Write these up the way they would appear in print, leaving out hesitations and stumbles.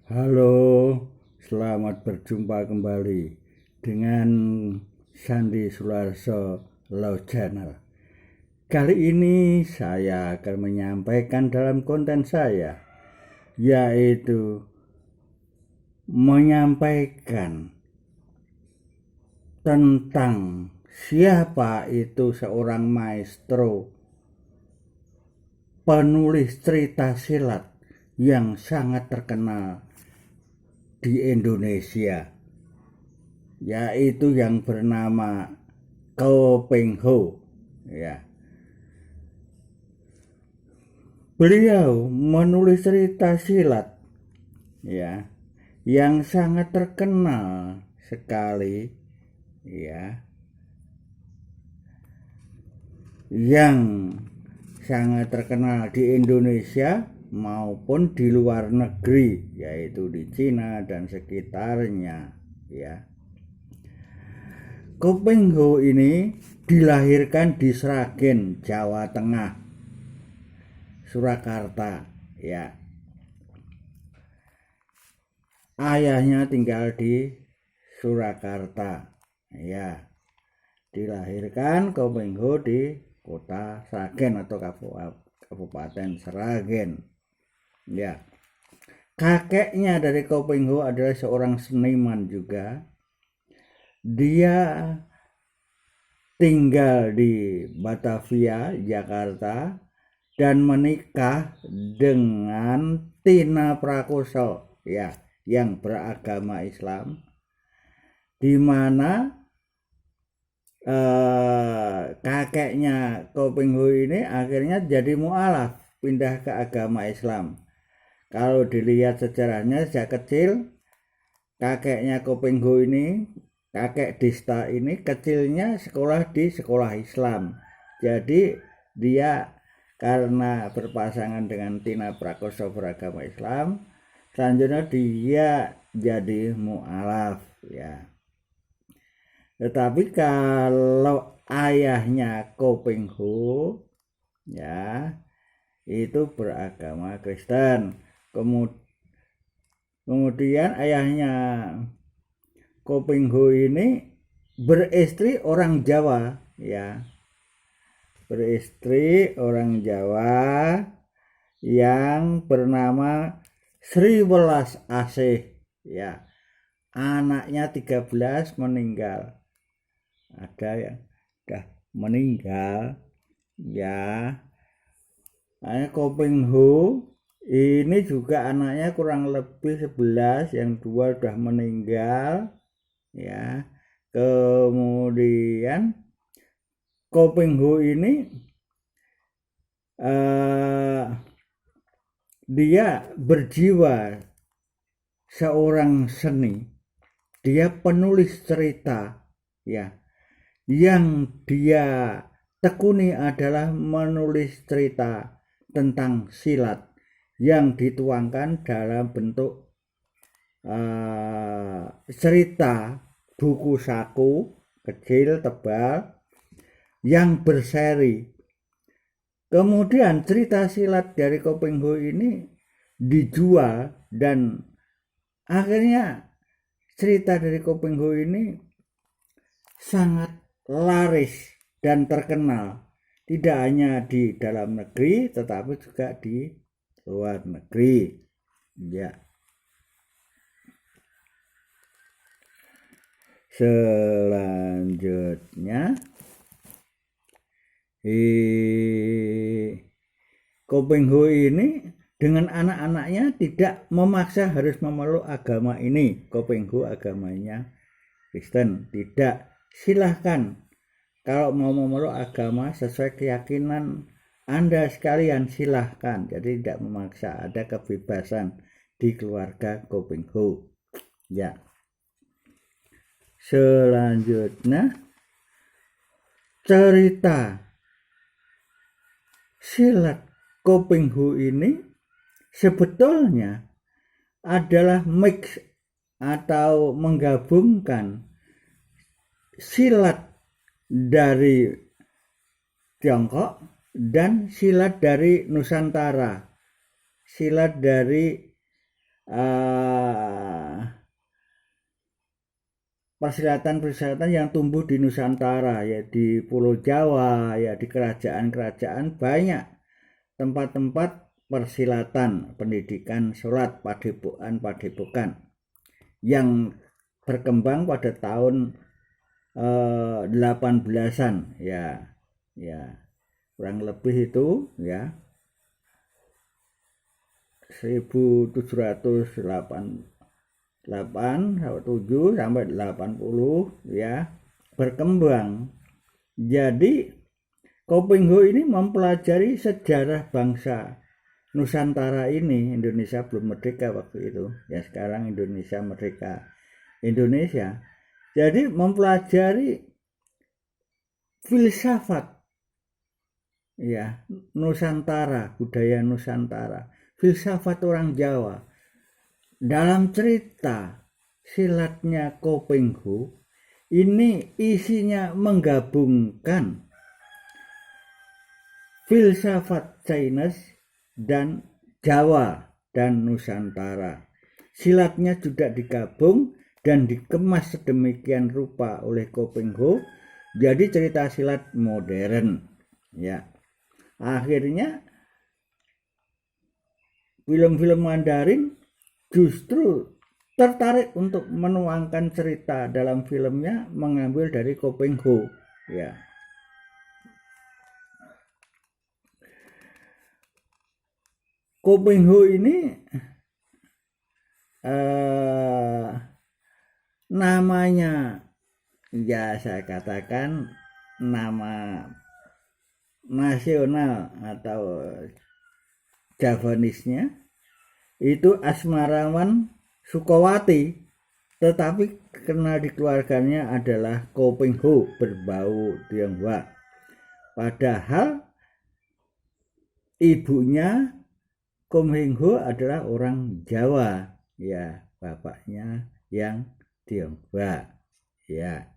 Halo, selamat berjumpa kembali dengan Sandi Sularso Law Channel. Kali ini saya akan menyampaikan dalam konten saya, yaitu menyampaikan tentang siapa itu seorang maestro penulis cerita silat yang sangat terkenal di Indonesia, yaitu yang bernama Ko Peng Ho. Ya. Beliau menulis cerita silat ya yang sangat terkenal sekali, ya, yang sangat terkenal di Indonesia maupun di luar negeri, yaitu di Cina dan sekitarnya, ya. Ko Peng Ho ini dilahirkan di Sragen, Jawa Tengah, Surakarta, ya. Ayahnya tinggal di Surakarta, ya. Dilahirkan Ko Peng Ho di kota Sragen atau Kabupaten Sragen, ya. Kakeknya dari Ko Peng Ho adalah seorang seniman juga. Dia tinggal di Batavia, Jakarta, dan menikah dengan Tina Prakoso, ya, yang beragama Islam, di mana kakeknya Ko Peng Ho ini akhirnya jadi mualaf, pindah ke agama Islam. Kalau dilihat sejarahnya sejak kecil, kakeknya Ko Peng Ho ini, kakek Dista ini, kecilnya sekolah di sekolah Islam. Jadi dia karena berpasangan dengan Tina Prakoso beragama Islam, selanjutnya dia jadi mualaf, ya. Tetapi kalau ayahnya Ko Peng Ho, ya, itu beragama Kristen. Kemudian ayahnya Ko Peng Ho ini beristri orang Jawa, ya, beristri orang Jawa yang bernama Sri Welas Asih, ya. Anaknya 13 meninggal, ada yang sudah meninggal, ya. Ko Peng Ho ini juga anaknya kurang lebih 11, yang 2 sudah meninggal, ya. Kemudian Ko Peng Ho ini dia berjiwa seorang seni. Dia penulis cerita, ya. Yang dia tekuni adalah menulis cerita tentang silat yang dituangkan dalam bentuk cerita buku saku kecil tebal yang berseri. Kemudian cerita silat dari Ko Peng Ho ini dijual, dan akhirnya cerita dari Ko Peng Ho ini sangat laris dan terkenal, tidak hanya di dalam negeri tetapi juga di luar negeri, ya. Selanjutnya Ko Peng Ho ini dengan anak-anaknya tidak memaksa harus memeluk agama ini. Ko Peng Ho agamanya Kristen, tidak. Silahkan kalau mau memeluk agama sesuai keyakinan Anda sekalian, silahkan. Jadi tidak memaksa, ada kebebasan di keluarga Ko Peng Ho, ya. Selanjutnya cerita silat Ko Peng Ho ini sebetulnya adalah mix atau menggabungkan silat dari Tiongkok dan silat dari Nusantara, silat dari persilatan-persilatan yang tumbuh di Nusantara, ya di Pulau Jawa, ya di kerajaan-kerajaan banyak tempat-tempat persilatan, pendidikan sholat, padepokan yang berkembang pada tahun 18-an, ya kurang lebih itu ya 1788 7 sampai 80 ya berkembang. Jadi Kopingho ini mempelajari sejarah bangsa Nusantara ini. Indonesia belum merdeka waktu itu, ya sekarang Indonesia merdeka. Jadi mempelajari filsafat ya Nusantara, budaya Nusantara, filsafat orang Jawa. Dalam cerita silatnya Kopingho ini isinya menggabungkan filsafat Chinese dan Jawa dan Nusantara. Silatnya juga digabung dan dikemas sedemikian rupa oleh Kopingho jadi cerita silat modern. Ya, akhirnya film-film Mandarin justru tertarik untuk menuangkan cerita dalam filmnya mengambil dari Kopingho. Ya. Kopingho ini namanya ya saya katakan nama nasional atau Javanisnya itu Asmarawan Sukawati, tetapi karena di keluarganya adalah Kopingho berbau Tionghoa. Padahal ibunya Kopingho adalah orang Jawa, ya bapaknya yang Tionghoa, ya.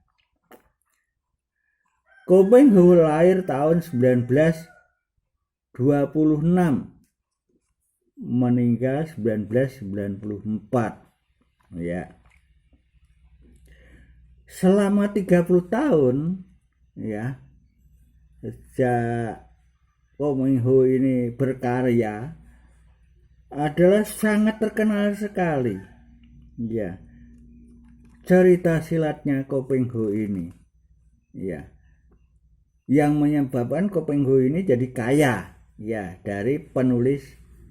Kopingho lahir tahun 1926, meninggal 1994, ya. Selama 30 tahun, ya, sejak Kopingho ini berkarya adalah sangat terkenal sekali, ya, cerita silatnya Kopingho ini, ya, yang menyebabkan Kopingho ini jadi kaya, ya, dari penulis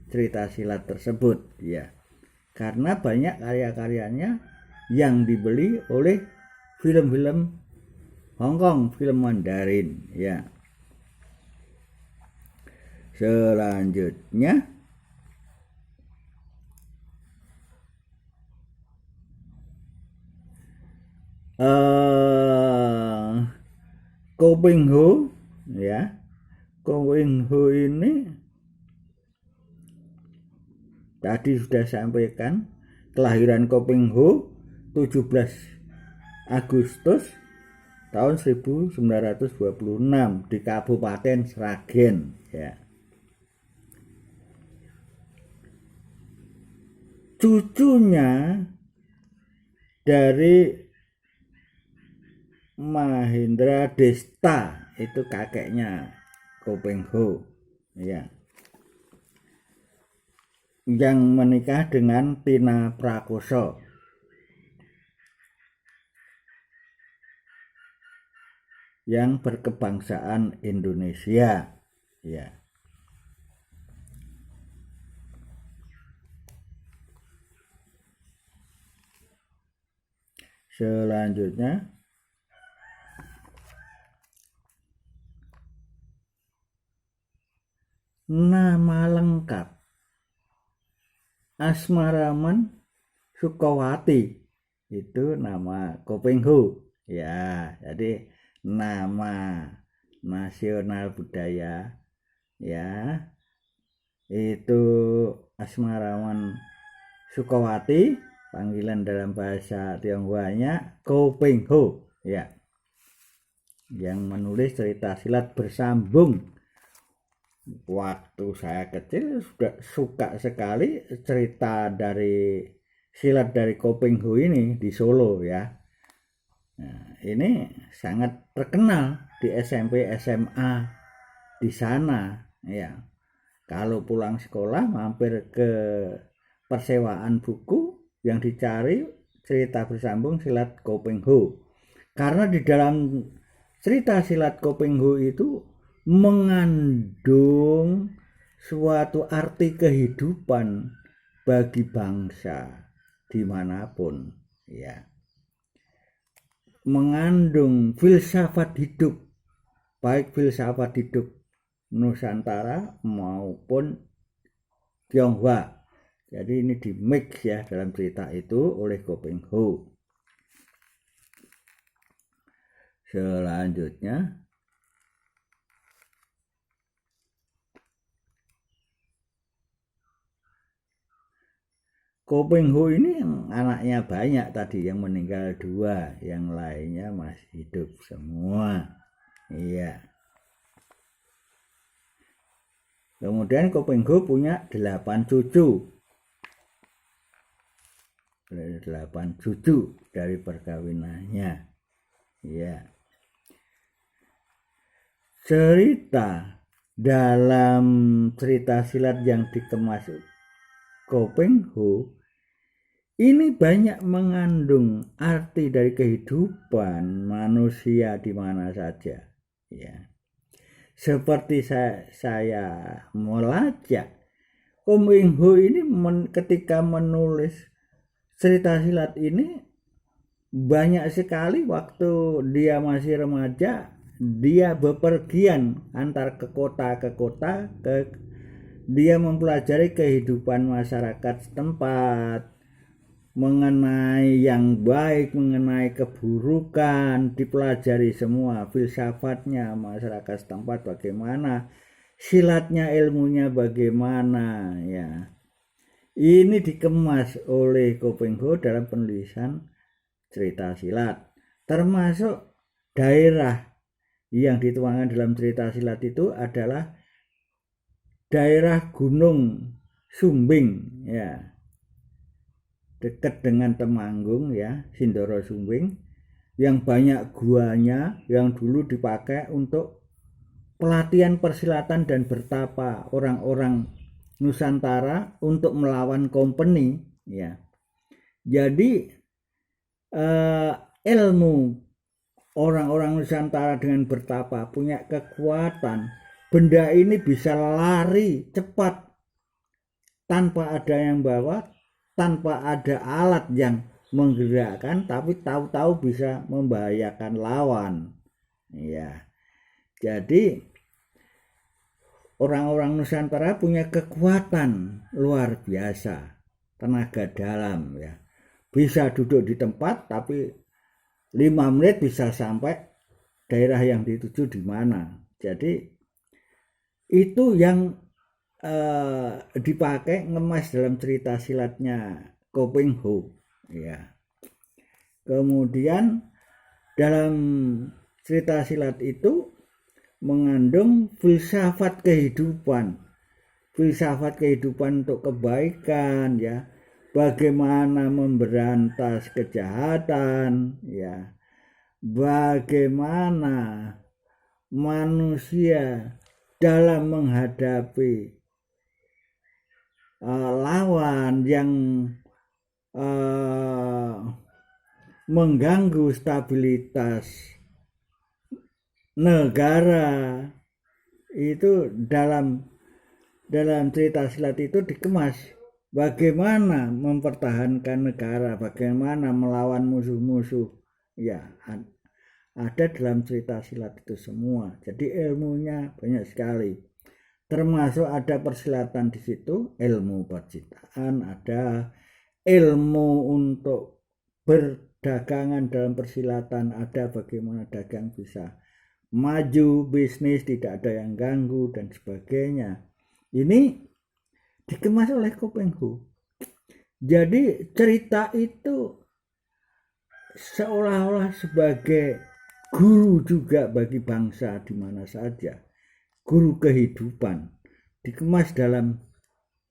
cerita silat tersebut, ya, karena banyak karya-karyanya yang dibeli oleh film-film Hong Kong, film Mandarin, ya. Selanjutnya Kopingho, ya. Kopingho ini tadi sudah sampaikan kelahiran Kopingho 17 Agustus tahun 1926 di Kabupaten Sragen, ya. Cucunya dari Mahendra Desta, itu kakeknya Kopingho, ya, yang menikah dengan Tina Prakoso, yang berkebangsaan Indonesia, ya. Selanjutnya nama lengkap Asmaraman Sukawati, itu nama Kopingho, ya. Jadi nama nasional budaya, ya, itu Asmaraman Sukawati, panggilan dalam bahasa Tionghoanya Kopingho, ya, yang menulis cerita silat bersambung. Waktu saya kecil sudah suka sekali cerita dari silat dari Kopingho ini di Solo, ya. Nah, ini sangat terkenal di SMP SMA di sana ya. Kalau pulang sekolah mampir ke persewaan buku yang dicari cerita bersambung silat Kopeng Ho. Karena di dalam cerita silat Kopeng Ho itu mengandung suatu arti kehidupan bagi bangsa dimanapun ya, mengandung filsafat hidup, baik filsafat hidup Nusantara maupun Tionghoa. Jadi ini di mix ya dalam cerita itu oleh Kopeng Ho. Selanjutnya Kopeng Ho ini anaknya banyak tadi, yang meninggal 2, yang lainnya masih hidup semua. Iya. Kemudian Kopeng Ho punya 8 cucu. 8 cucu dari perkawinannya. Iya. Cerita dalam cerita silat yang dikemas Kopeng Ho ini banyak mengandung arti dari kehidupan manusia di mana saja ya. Seperti saya melacak, Kopeng Ho ini ketika menulis cerita silat ini banyak sekali waktu dia masih remaja dia bepergian antar ke kota dia mempelajari kehidupan masyarakat setempat, mengenai yang baik, mengenai keburukan, dipelajari semua filsafatnya masyarakat setempat bagaimana, silatnya ilmunya bagaimana ya. Ini dikemas oleh Kopeng Ho dalam penulisan cerita silat, termasuk daerah yang dituangkan dalam cerita silat itu adalah daerah Gunung Sumbing ya, dekat dengan Temanggung ya, Sindoro Sumbing, yang banyak guanya yang dulu dipakai untuk pelatihan persilatan dan bertapa orang-orang Nusantara untuk melawan company ya. Jadi ilmu orang-orang Nusantara dengan bertapa punya kekuatan, benda ini bisa lari cepat tanpa ada yang bawa, tanpa ada alat yang menggerakkan, tapi tahu-tahu bisa membahayakan lawan ya. Jadi orang-orang Nusantara punya kekuatan luar biasa, tenaga dalam ya, bisa duduk di tempat tapi 5 menit bisa sampai daerah yang dituju di mana. Jadi itu yang dipakai ngemas dalam cerita silatnya Kopeng Ho ya. Kemudian dalam cerita silat itu mengandung filsafat kehidupan untuk kebaikan ya, bagaimana memberantas kejahatan ya, bagaimana manusia dalam menghadapi lawan yang mengganggu stabilitas negara. Itu dalam cerita silat itu dikemas bagaimana mempertahankan negara, bagaimana melawan musuh-musuh ya, ada dalam cerita silat itu semua. Jadi ilmunya banyak sekali, termasuk ada persilatan di situ, ilmu percintaan, ada ilmu untuk berdagangan dalam persilatan, ada bagaimana dagang bisa maju, bisnis tidak ada yang ganggu dan sebagainya. Ini dikemas oleh Kopeng Ho. Jadi cerita itu seolah-olah sebagai guru juga bagi bangsa di mana saja, guru kehidupan, dikemas dalam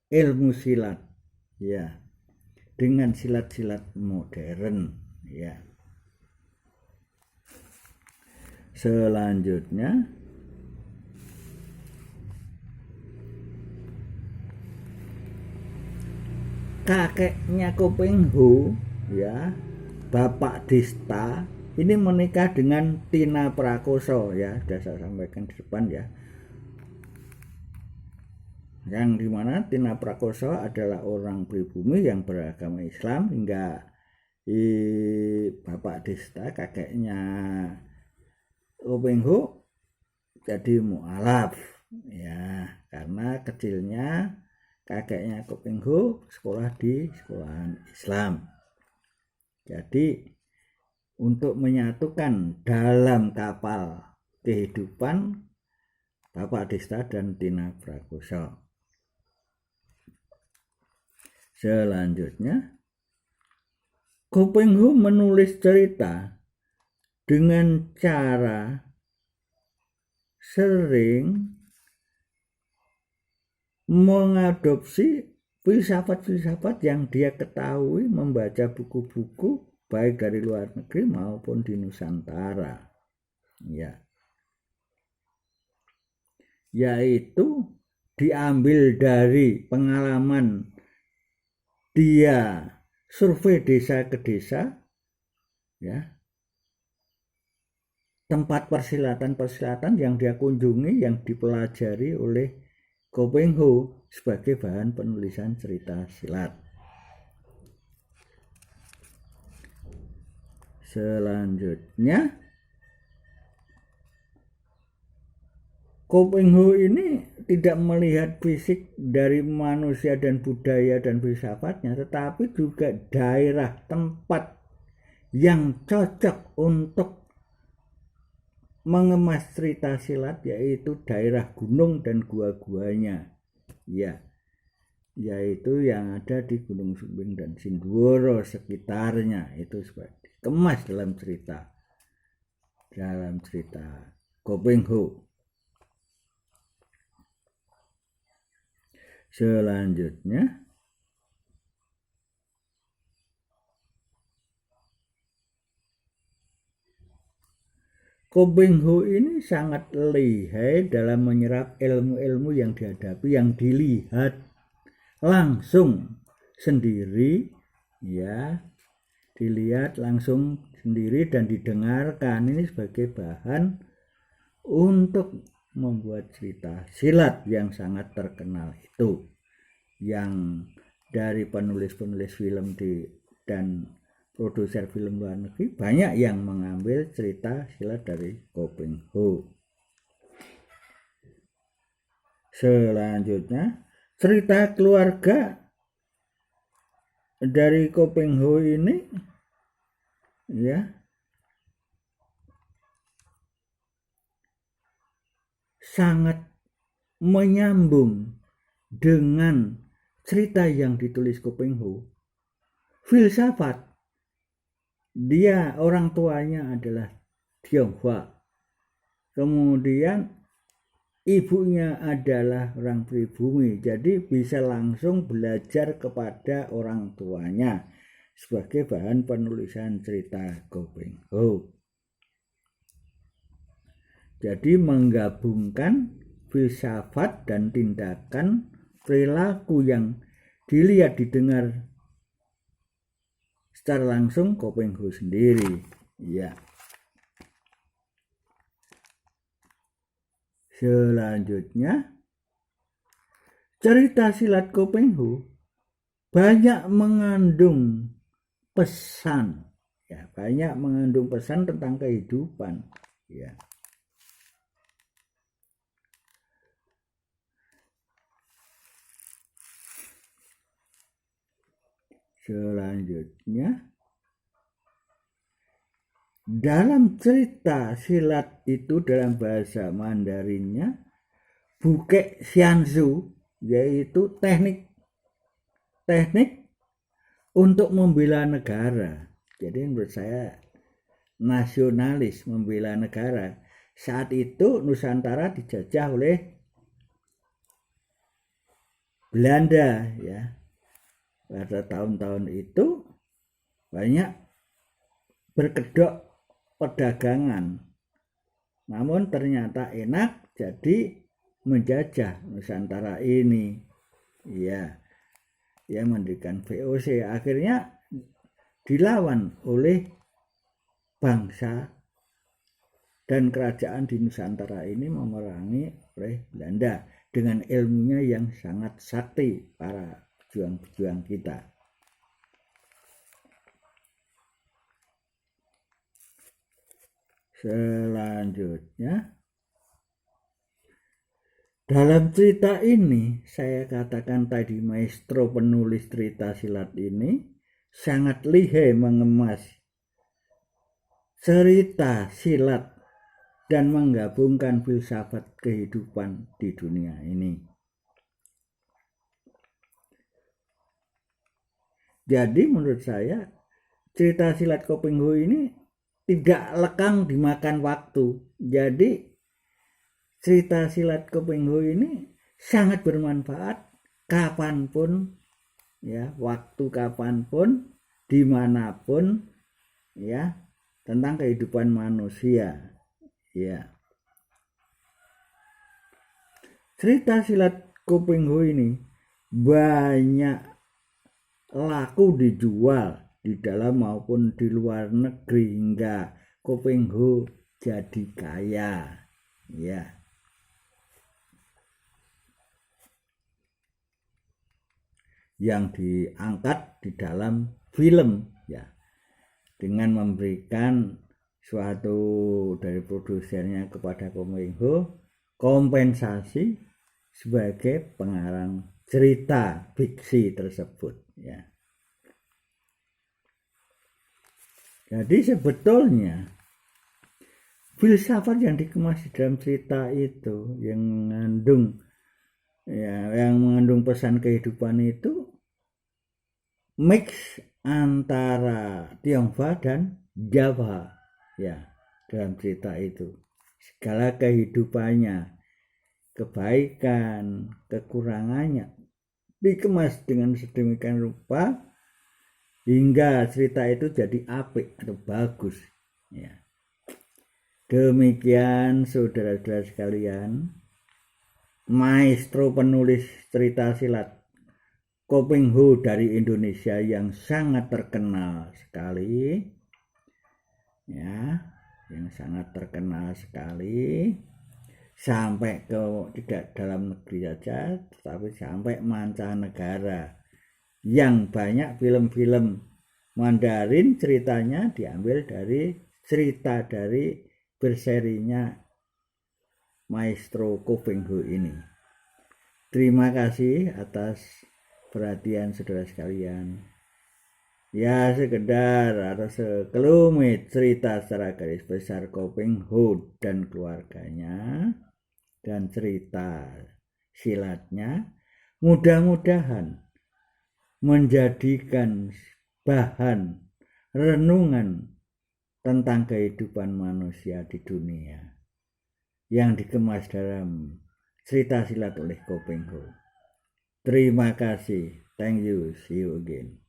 ilmu silat ya, dengan silat-silat modern ya. Selanjutnya kakeknya Kopeng Hu, ya, Bapak Dista ini menikah dengan Tina Prakoso, ya, sudah saya sampaikan di depan, ya, yang dimana Tina Prakoso adalah orang pribumi yang beragama Islam, hingga Bapak Dista kakeknya Kopeng Hu jadi mualaf, ya, karena kecilnya kakeknya Kopeng Hu sekolah di sekolahan Islam. Jadi untuk menyatukan dalam kapal kehidupan Bapak Dista dan Tina Prakoso. Selanjutnya Kopeng Hu menulis cerita dengan cara sering mengadopsi filsafat-filsafat yang dia ketahui, membaca buku-buku baik dari luar negeri maupun di Nusantara, ya, yaitu diambil dari pengalaman dia survei desa ke desa, ya, tempat persilatan yang dia kunjungi, yang dipelajari oleh Kopeng Hu sebagai bahan penulisan cerita silat. Selanjutnya Kopeng Hu ini tidak melihat fisik dari manusia dan budaya dan filsafatnya, tetapi juga daerah tempat yang cocok untuk mengemas cerita silat, yaitu daerah gunung dan gua-guanya, ya, yaitu yang ada di Gunung Sumbing dan Sindoro sekitarnya, itu dikemas dalam cerita Kopeng Hu. Selanjutnya Kopeng Hu ini sangat lihai dalam menyerap ilmu-ilmu yang dihadapi, yang dilihat langsung sendiri, ya, dilihat langsung sendiri dan didengarkan, ini sebagai bahan untuk membuat cerita silat yang sangat terkenal itu, yang dari penulis-penulis film dan produser film luar negeri banyak yang mengambil cerita silat dari Kopeng Hu. Selanjutnya cerita keluarga dari Kopeng Hu ini, ya, sangat menyambung dengan cerita yang ditulis Kopeng Hu. Filsafat, dia orang tuanya adalah Tionghoa, kemudian ibunya adalah orang pribumi, jadi bisa langsung belajar kepada orang tuanya sebagai bahan penulisan cerita Kopeng Hu. Jadi menggabungkan filsafat dan tindakan perilaku yang dilihat didengar secara langsung Kopeng Hu sendiri, ya. Selanjutnya cerita silat Kopeng Hu banyak mengandung pesan, ya, banyak mengandung pesan tentang kehidupan, ya. Selanjutnya dalam cerita silat itu dalam bahasa Mandarinnya Bukek Xianzu, yaitu teknik untuk membela negara. Jadi menurut saya nasionalis, membela negara. Saat itu Nusantara dijajah oleh Belanda, ya. Pada tahun-tahun itu banyak berkedok perdagangan namun ternyata enak, jadi menjajah Nusantara ini. Ya, yang mendirikan VOC akhirnya dilawan oleh bangsa dan kerajaan di Nusantara ini memerangi oleh Belanda dengan ilmunya yang sangat sakti para pejuang-pejuang kita. Selanjutnya, dalam cerita ini saya katakan tadi maestro penulis cerita silat ini sangat lihai mengemas cerita silat dan menggabungkan filsafat kehidupan di dunia ini. Jadi menurut saya cerita silat Kopeng Hu ini tidak lekang dimakan waktu. Jadi cerita silat Kopeng Hu ini sangat bermanfaat kapanpun, ya, waktu kapanpun, dimanapun, ya, tentang kehidupan manusia. Ya. Cerita silat Kopeng Hu ini banyak laku dijual di dalam maupun di luar negeri hingga Kopeng Hu jadi kaya. Ya. Yang diangkat di dalam film, ya, dengan memberikan suatu dari produsernya kepada Kopeng Hu kompensasi sebagai pengarang cerita fiksi tersebut, ya. Jadi sebetulnya filsafat yang dikemas di dalam cerita itu yang mengandung pesan kehidupan itu mix antara Tionghoa dan Jawa, ya, dalam cerita itu segala kehidupannya, kebaikan, kekurangannya dikemas dengan sedemikian rupa hingga cerita itu jadi apik atau bagus, ya. Demikian saudara-saudara sekalian, maestro penulis cerita silat Kopeng Hu dari Indonesia yang sangat terkenal sekali, ya, yang sangat terkenal sekali, sampai ke tidak dalam negeri saja tetapi sampai mancanegara, yang banyak film-film Mandarin ceritanya diambil dari cerita dari berserinya maestro Kopeng Hu ini. Terima kasih atas perhatian saudara sekalian. Ya, sekedar atau sekelumit cerita secara garis besar Kopeng Hu dan keluarganya dan cerita silatnya mudah-mudahan menjadikan bahan renungan tentang kehidupan manusia di dunia yang dikemas dalam cerita silat oleh Kopeng Hu. Terima kasih. Thank you. See you again.